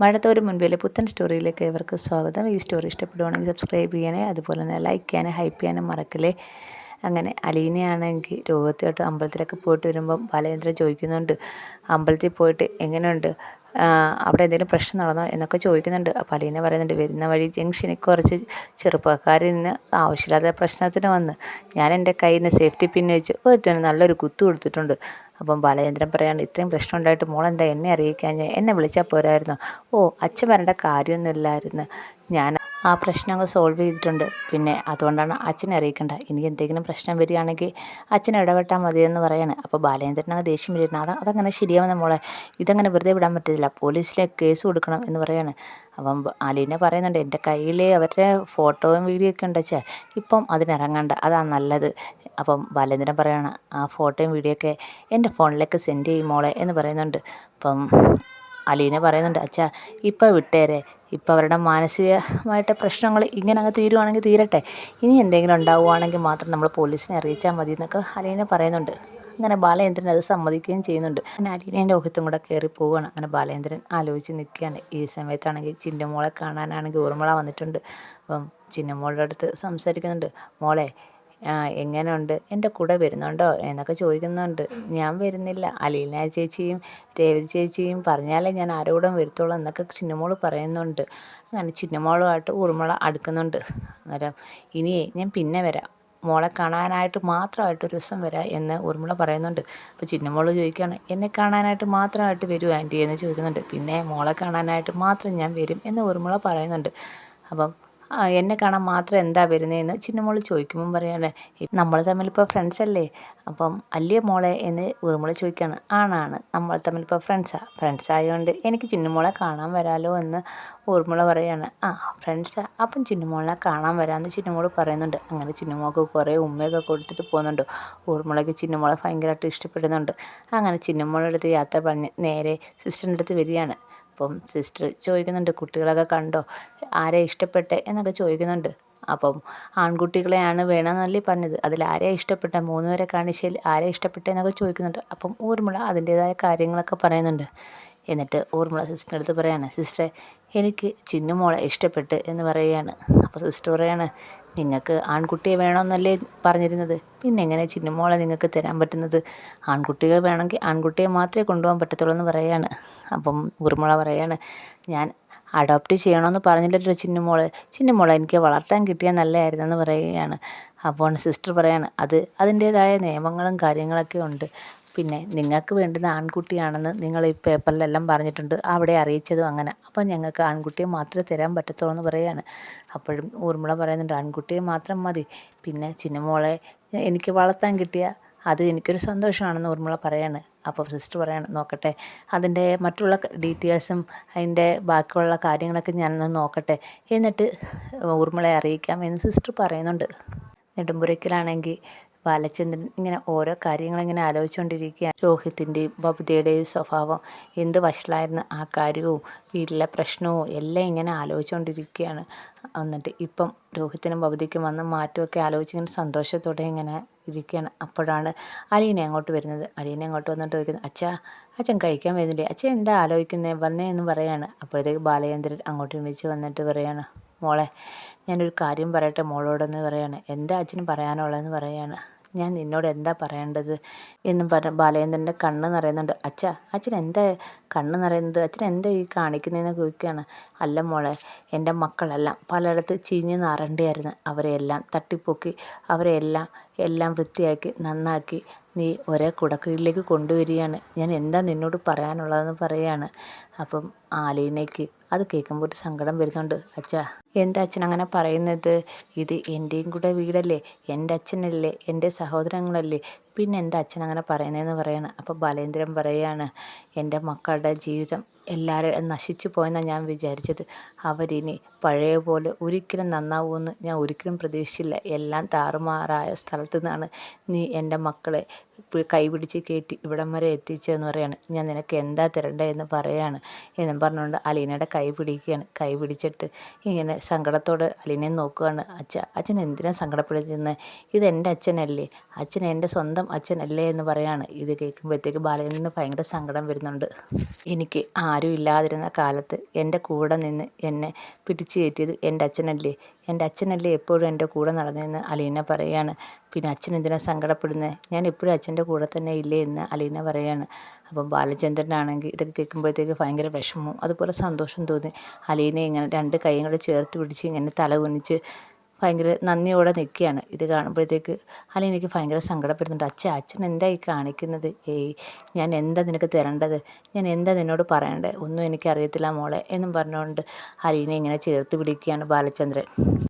മഴത്തോരു മുൻപിലെ പുത്തൻ സ്റ്റോറിയിലേക്ക് ഏവർക്ക് സ്വാഗതം. ഈ സ്റ്റോറി ഇഷ്ടപ്പെടുവാണെങ്കിൽ സബ്സ്ക്രൈബ് ചെയ്യണേ, അതുപോലെ തന്നെ ലൈക്ക് ചെയ്യാനും ഹൈപ്പ് ചെയ്യാനും മറക്കല്ലേ. അങ്ങനെ അലീനയാണെങ്കിൽ രോഗത്തായിട്ട് അമ്പലത്തിലൊക്കെ പോയിട്ട് വരുമ്പം ബാലചന്ദ്രൻ ചോദിക്കുന്നുണ്ട്, അമ്പലത്തിൽ പോയിട്ട് എങ്ങനെയുണ്ട്, അവിടെ എന്തെങ്കിലും പ്രശ്നം നടന്നോ എന്നൊക്കെ ചോദിക്കുന്നുണ്ട്. അപ്പോൾ അലീന പറയുന്നുണ്ട്, വരുന്ന വഴി ജംഗ്ഷനിൽ കുറച്ച് ചെറുപ്പക്കാരിൽ നിന്ന് ആവശ്യമില്ലാത്ത പ്രശ്നത്തിന് വന്ന് ഞാൻ എൻ്റെ കയ്യിൽ നിന്ന് സേഫ്റ്റി പിൻ വെച്ച് ഒറ്റ നല്ലൊരു കുത്തു കൊടുത്തിട്ടുണ്ട്. അപ്പം ബാലചന്ദ്രൻ പറയാണ്, ഇത്രയും പ്രശ്നം ഉണ്ടായിട്ട് മോളെന്താ എന്നെ അറിയിക്കാഞ്ഞേ, എന്നെ വിളിച്ചാൽ പോരായിരുന്നോ? ഓ, അച്ഛൻ വരേണ്ട കാര്യമൊന്നുമില്ലായിരുന്നു, ഞാൻ ആ പ്രശ്നം അങ്ങ് സോൾവ് ചെയ്തിട്ടുണ്ട്, പിന്നെ അതുകൊണ്ടാണ് അച്ഛനെ അറിയിക്കേണ്ട, എനിക്ക് എന്തെങ്കിലും പ്രശ്നം വരികയാണെങ്കിൽ അച്ഛൻ ഇടപെട്ടാൽ മതിയെന്ന് പറയാണ്. അപ്പോൾ ബാലചന്ദ്രൻ അങ്ങ് ദേഷ്യം വരുന്നു, അതങ്ങനെ ശരിയാവുന്ന മോളെ, ഇതങ്ങനെ വെറുതെ വിടാൻ പറ്റില്ല, പോലീസിലെ കേസ് കൊടുക്കണം എന്ന് പറയാണ്. അപ്പം അലീന പറയുന്നുണ്ട്, എൻ്റെ കയ്യിൽ അവരുടെ ഫോട്ടോയും വീഡിയോ ഒക്കെ ഉണ്ട് അച്ഛാ, ഇപ്പം അതിനിറങ്ങണ്ട, അതാണ് നല്ലത്. അപ്പം ബാലേന്ദ്രൻ പറയാണ്, ആ ഫോട്ടോയും വീഡിയോ ഒക്കെ എൻ്റെ ഫോണിലേക്ക് സെൻഡ് ചെയ്യും മോളെ എന്ന് പറയുന്നുണ്ട്. അപ്പം അലീന പറയുന്നുണ്ട്, അച്ഛാ ഇപ്പം വിട്ടേരെ, ഇപ്പം അവരുടെ മാനസികമായിട്ട് പ്രശ്നങ്ങൾ ഇങ്ങനെ അങ്ങ് തീരുവാണെങ്കിൽ തീരട്ടെ, ഇനി എന്തെങ്കിലും ഉണ്ടാവുകയാണെങ്കിൽ മാത്രം നമ്മൾ പോലീസിനെ അറിയിച്ചാൽ മതി എന്നൊക്കെ അലീന പറയുന്നുണ്ട്. അങ്ങനെ ബാലചന്ദ്രൻ അത് സമ്മതിക്കുകയും ചെയ്യുന്നുണ്ട്. അങ്ങനെ അലീനേൻ്റെ ഊഹത്തും കൂടെ കയറി പോവുകയാണ്. അങ്ങനെ ബാലചന്ദ്രൻ ആലോചിച്ച് നിൽക്കുകയാണ്. ഈ സമയത്താണെങ്കിൽ ചിന്നമോളെ കാണാനാണെങ്കിൽ ഊർമിള വന്നിട്ടുണ്ട്. അപ്പം ചിന്നമോളുടെ അടുത്ത് സംസാരിക്കുന്നുണ്ട്, മോളെ എങ്ങനെയുണ്ട്, എൻ്റെ കൂടെ വരുന്നുണ്ടോ എന്നൊക്കെ ചോദിക്കുന്നുണ്ട്. ഞാൻ വരുന്നില്ല, അലീന ചേച്ചിയും രേവതി ചേച്ചിയും പറഞ്ഞാലേ ഞാൻ ആരോടും വരുത്തുള്ളൂ എന്നൊക്കെ ചിന്നമോൾ പറയുന്നുണ്ട്. അങ്ങനെ ചിന്നമോളുമായിട്ട് ഊർമിള അടുക്കുന്നുണ്ട്. അന്നേരം ഇനിയേ ഞാൻ പിന്നെ വരാം, മോളെ കാണാനായിട്ട് മാത്രമായിട്ട് ഒരു ദിവസം വരാം എന്ന് ഊർമിള പറയുന്നുണ്ട്. അപ്പോൾ ചിന്നമോൾ ചോദിക്കുകയാണ്, എന്നെ കാണാനായിട്ട് മാത്രമായിട്ട് വരുമോ ആൻറ്റി എന്ന് ചോദിക്കുന്നുണ്ട്. പിന്നെ മോളെ കാണാനായിട്ട് മാത്രം ഞാൻ വരും എന്ന് ഊർമിള പറയുന്നുണ്ട്. അപ്പം എന്നെ കാണാൻ മാത്രം എന്താ വരുന്നതെന്ന് ചിന്നമോൾ ചോദിക്കുമ്പം പറയാണ്, നമ്മൾ തമ്മിലിപ്പോൾ ഫ്രണ്ട്സ് അല്ലേ, അപ്പം അല്ലേ മോളെ എന്ന് ഊർമിള ചോദിക്കുകയാണ്. ആണാണ്, നമ്മൾ തമ്മിലിപ്പോൾ ഫ്രണ്ട്സ് ആയതുകൊണ്ട് എനിക്ക് ചിന്നമോളെ കാണാൻ വരാമല്ലോ എന്ന് ഊർമിള പറയാണ്. ആ ഫ്രണ്ട്സാ, അപ്പം ചിന്നമോളെ കാണാൻ വരാമെന്ന് ചിന്നമോൾ പറയുന്നുണ്ട്. അങ്ങനെ ചിന്നമോൾക്ക് കുറേ ഉമ്മയൊക്കെ കൊടുത്തിട്ട് പോകുന്നുണ്ട്. ഊർമിളയ്ക്ക് ചിന്നമോളെ ഭയങ്കരമായിട്ട് ഇഷ്ടപ്പെടുന്നുണ്ട്. അങ്ങനെ ചിന്നമോളുടെ അടുത്ത് യാത്ര പറഞ്ഞ് നേരെ സിസ്റ്ററിൻ്റെ അടുത്ത് വരികയാണ്. അപ്പം സിസ്റ്റർ ചോദിക്കുന്നുണ്ട്, കുട്ടികളൊക്കെ കണ്ടോ, ആരെ ഇഷ്ടപ്പെട്ടെ എന്നൊക്കെ ചോദിക്കുന്നുണ്ട്. അപ്പം ആൺകുട്ടികളെയാണ് വേണമെന്നല്ലേ പറഞ്ഞത്, അതിൽ ആരെയാണ് ഇഷ്ടപ്പെട്ട, 3 പേരെ കാണിച്ചതിൽ ആരെയാണ് ഇഷ്ടപ്പെട്ടതെന്നൊക്കെ ചോദിക്കുന്നുണ്ട്. അപ്പം ഊർമിള അതിൻ്റേതായ കാര്യങ്ങളൊക്കെ പറയുന്നുണ്ട്. എന്നിട്ട് ഊർമിള സിസ്റ്ററിൻ്റെ അടുത്ത് പറയാണ്, സിസ്റ്ററെ എനിക്ക് ചിന്നുമോളെ ഇഷ്ടപ്പെട്ട് എന്ന് പറയുകയാണ്. അപ്പോൾ സിസ്റ്റർ പറയാണ്, നിങ്ങൾക്ക് ആൺകുട്ടിയെ വേണമെന്നല്ലേ പറഞ്ഞിരുന്നത്, പിന്നെ എങ്ങനെ ചിന്നുമോളെ നിങ്ങൾക്ക് തരാൻ പറ്റുന്നത്, ആൺകുട്ടികൾ വേണമെങ്കിൽ ആൺകുട്ടിയെ മാത്രമേ കൊണ്ടുപോകാൻ പറ്റത്തുള്ളൂ എന്ന് പറയുകയാണ്. അപ്പം ഊർമിള പറയാണ്, ഞാൻ അഡോപ്റ്റ് ചെയ്യണമെന്ന് പറഞ്ഞില്ലല്ലോ ചിന്നുമോളെ എനിക്ക് വളർത്താൻ കിട്ടിയാൽ നല്ലതായിരുന്നെന്ന് പറയുകയാണ്. അപ്പോൾ സിസ്റ്റർ പറയാണ്, അതിൻ്റേതായ നിയമങ്ങളും കാര്യങ്ങളൊക്കെ ഉണ്ട്, പിന്നെ നിങ്ങൾക്ക് വേണ്ടുന്ന ആൺകുട്ടിയാണെന്ന് നിങ്ങൾ ഈ പേപ്പറിലെല്ലാം പറഞ്ഞിട്ടുണ്ട്, അവിടെ അറിയിച്ചതും അങ്ങനെ, അപ്പം ഞങ്ങൾക്ക് ആൺകുട്ടിയെ മാത്രമേ തരാൻ പറ്റത്തുള്ളൂ എന്ന് പറയുകയാണ്. അപ്പോഴും ഊർമിള പറയുന്നുണ്ട്, ആൺകുട്ടിയെ മാത്രം മതി, പിന്നെ ചിന്നുമോളെ എനിക്ക് വളർത്താൻ കിട്ടിയ അത് എനിക്കൊരു സന്തോഷമാണെന്ന് ഊർമിള പറയാണ്. അപ്പോൾ സിസ്റ്റർ പറയാണ്, നോക്കട്ടെ, അതിൻ്റെ മറ്റുള്ള ഡീറ്റെയിൽസും അതിൻ്റെ ബാക്കിയുള്ള കാര്യങ്ങളൊക്കെ ഞാനൊന്ന് നോക്കട്ടെ, എന്നിട്ട് ഊർമിളയെ അറിയിക്കാം എന്ന് സിസ്റ്റർ പറയുന്നുണ്ട്. നെടുമ്പുരയ്ക്കലാണെങ്കിൽ ബാലചന്ദ്രൻ ഇങ്ങനെ ഓരോ കാര്യങ്ങളിങ്ങനെ ആലോചിച്ചുകൊണ്ടിരിക്കുകയാണ്. രോഹിത്തിൻ്റെയും ബബിതയുടെയും സ്വഭാവം എന്ത് വഷളായിരുന്നു, ആ കാര്യവും വീട്ടിലെ പ്രശ്നവും എല്ലാം ഇങ്ങനെ ആലോചിച്ചുകൊണ്ടിരിക്കുകയാണ്. എന്നിട്ട് ഇപ്പം രോഹിത്തിനും ബബിതയ്ക്കും വന്ന മാറ്റമൊക്കെ ആലോചിച്ചിങ്ങനെ സന്തോഷത്തോടെ ഇങ്ങനെ ഇരിക്കുകയാണ്. അപ്പോഴാണ് അലീന അങ്ങോട്ട് വരുന്നത്. അലീന അങ്ങോട്ട് വന്നിട്ട് ചോദിക്കുന്നത്, അച്ഛൻ കഴിക്കാൻ വരുന്നില്ലേ, അച്ഛൻ എന്താ ആലോചിക്കുന്നത്, വന്നേ എന്ന് പറയാണ്. അപ്പോഴത്തേക്ക് ബാലചന്ദ്രൻ അങ്ങോട്ട് എണീച്ച് വന്നിട്ട് പറയാണ്, മോളെ ഞാനൊരു കാര്യം പറയട്ടെ മോളോടെന്ന് പറയാണ്. എന്താ അച്ഛന് പറയാനുള്ളതെന്ന് പറയാണ്. ഞാൻ നിന്നോട് എന്താ പറയേണ്ടത് എന്നും ബാലചന്ദ്രൻ്റെ കണ്ണ് നിറയുന്നുണ്ട്. അച്ഛൻ എന്താ കണ്ണ് നിറയുന്നത്, അച്ഛൻ എന്താ ഈ കാണിക്കുന്നതെന്ന് ചോദിക്കുകയാണ്. അല്ല മോളെ, എൻ്റെ മക്കളെല്ലാം പലയിടത്ത് ചീഞ്ഞ് നാറേണ്ടിയായിരുന്നു, അവരെയെല്ലാം തട്ടിപ്പൊക്കി എല്ലാം വൃത്തിയാക്കി നന്നാക്കി നീ ഒരേ കുടക്കീഴിലേക്ക് കൊണ്ടുവരികയാണ്, ഞാൻ എന്താ നിന്നോട് പറയാനുള്ളതെന്ന് പറയുകയാണ്. അപ്പം ആലീനയ്ക്ക് അത് കേൾക്കുമ്പോൾ ഒരു സങ്കടം വരുന്നുണ്ട്. എന്താ അച്ഛൻ അങ്ങനെ പറയുന്നത്, ഇത് എൻ്റെയും കൂടെ വീടല്ലേ, എൻ്റെ അച്ഛനല്ലേ, എൻ്റെ സഹോദരങ്ങളല്ലേ, പിന്നെ എന്താ അച്ഛൻ അങ്ങനെ പറയുന്നതെന്ന് പറയാണ്. അപ്പോൾ ബാലേന്ദ്രൻ പറയാണ്, എൻ്റെ മക്കളുടെ ജീവിതം എല്ലാവരും നശിച്ചു പോയെന്നാണ് ഞാൻ വിചാരിച്ചത്, അവരിനി പഴയ പോലെ ഒരിക്കലും നന്നാവുമെന്ന് ഞാൻ ഒരിക്കലും പ്രതീക്ഷിച്ചില്ല, എല്ലാം താറുമാറായ സ്ഥലത്തു നിന്നാണ് നീ എൻ്റെ മക്കളെ കൈ പിടിച്ച് കയറ്റി ഇവിടം വരെ എത്തിച്ചതെന്ന് പറയാണ്. ഞാൻ നിനക്ക് എന്താ തരേണ്ടതെന്ന് പറയാണ് എന്നും പറഞ്ഞുകൊണ്ട് അലീനയുടെ കൈ പിടിക്കുകയാണ്. കൈ പിടിച്ചിട്ട് ഇങ്ങനെ സങ്കടത്തോടെ അലീനയെ നോക്കുകയാണ്. അച്ഛൻ എന്തിനാണ് സങ്കടപ്പെടുത്തുന്നത്? ഇതെൻ്റെ അച്ഛനല്ലേ, അച്ഛൻ എൻ്റെ സ്വന്തം അച്ഛനല്ലേ എന്ന് പറയാണ്. ഇത് കേൾക്കുമ്പോഴത്തേക്ക് ബാലേന്ദ്രന് ഭയങ്കര സങ്കടം വരുന്നുണ്ട്. എനിക്ക് ആരും ഇല്ലാതിരുന്ന കാലത്ത് എൻ്റെ കൂടെ നിന്ന് എന്നെ പിടിച്ചു കയറ്റിയത് എൻ്റെ അച്ഛനല്ലേ എപ്പോഴും എൻ്റെ കൂടെ നടന്നതെന്ന് അലീന പറയാണ്. പിന്നെ അച്ഛൻ എന്തിനാണ് സങ്കടപ്പെടുന്നത്? ഞാൻ എപ്പോഴും അച്ഛൻ്റെ കൂടെ തന്നെ ഇല്ലേ എന്ന് അലീന പറയാണ്. അപ്പം ബാലചന്ദ്രനാണെങ്കിൽ ഇതൊക്കെ കേൾക്കുമ്പോഴത്തേക്ക് ഭയങ്കര വിഷമവും അതുപോലെ സന്തോഷം തോന്നി. അലീന ഇങ്ങനെ രണ്ട് കൈയും കൂടെ ചേർത്ത് പിടിച്ച് ഇങ്ങനെ തല കുനിച്ച് ഭയങ്കര നന്ദിയോടെ നിൽക്കുകയാണ്. ഇത് കാണുമ്പോഴത്തേക്ക് അലീനയ്ക്ക് ഭയങ്കര സങ്കടപ്പെടുന്നുണ്ട്. അച്ഛൻ എന്താ ഈ കാണിക്കുന്നത്? ഞാൻ എന്താ നിനക്ക് തരേണ്ടത്? ഞാൻ എന്താ നിന്നോട് പറയേണ്ടത്? ഒന്നും എനിക്കറിയത്തില്ല മോളെ എന്നും പറഞ്ഞുകൊണ്ട് അലീന ഇങ്ങനെ ചേർത്ത് പിടിക്കുകയാണ് ബാലചന്ദ്രൻ.